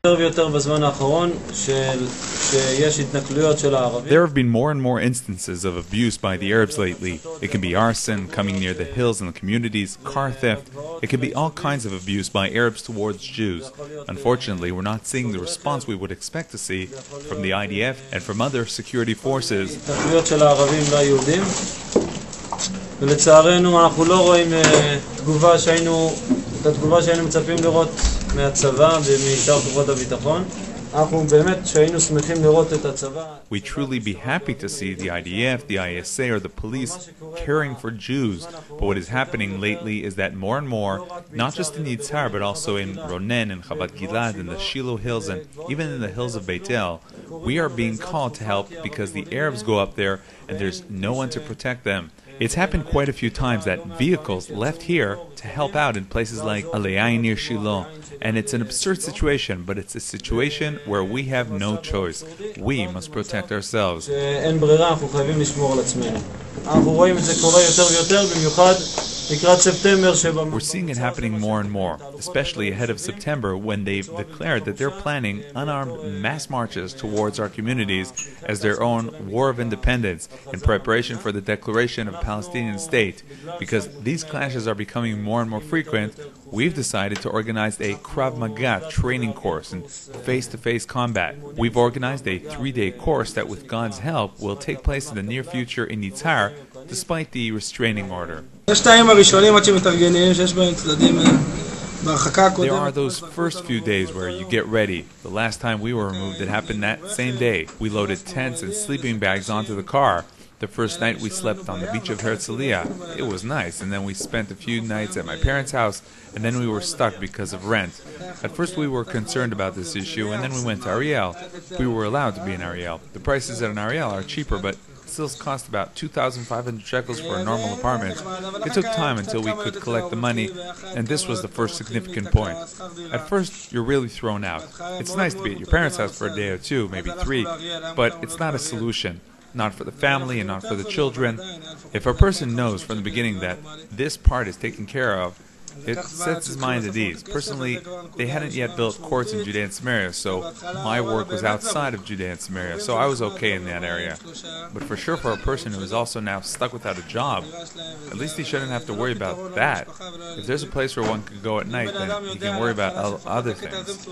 There have been more and more instances of abuse by the Arabs lately. It can be arson, coming near the hills and the communities, car theft. It can be all kinds of abuse by Arabs towards Jews. Unfortunately, we're not seeing the response we would expect to see from the IDF and from other security forces. ולצערנו אנחנו לא רואים תגובה שהיינו מצפים לראות מהצבא ומשאר כוחות הביטחון. אנחנו באמת שהיינו שמחים לראות את הצבא. We truly be happy to see the IDF, the ISA, or the police caring for Jews. But what is happening lately is that more and more, not just in Yitzhar, but also in Ronen and Chabad Gilad and the Shiloh Hills and even in the hills of Beit El, we are being called to help because the Arabs go up there and there's no one to protect them. It's happened quite a few times that vehicles left here to help out in places like Aliyah near Shiloh. And it's an absurd situation, but it's a situation where we have no choice. We must protect ourselves. We're seeing it happening more and more, especially ahead of September when they've declared that they're planning unarmed mass marches towards our communities as their own war of independence in preparation for the declaration of a Palestinian state. Because these clashes are becoming more and more frequent, we've decided to organize a Krav Maga training course in face-to-face combat. We've organized a 3-day course that, with God's help, will take place in the near future in Yitzhar, despite the restraining order. There are those first few days where you get ready. The last time we were removed, it happened that same day. We loaded tents and sleeping bags onto the car. The first night we slept on the beach of Herzliya. It was nice, and then we spent a few nights at my parents' house, and then we were stuck because of rent. At first we were concerned about this issue, and then we went to Ariel. We were allowed to be in Ariel. The prices at an Ariel are cheaper, but still cost about 2,500 shekels for a normal apartment. It took time until we could collect the money, and this was the first significant point. At first, you're really thrown out. It's nice to be at your parents' house for a day or two, maybe 3, but it's not a solution. Not for the family and not for the children. If a person knows from the beginning that this part is taken care of, it sets his mind at ease. Personally, they hadn't yet built courts in Judea and Samaria, so my work was outside of Judea and Samaria, so I was okay in that area. But for sure, for a person who is also now stuck without a job, at least he shouldn't have to worry about that. If there's a place where one could go at night, then he can worry about other things.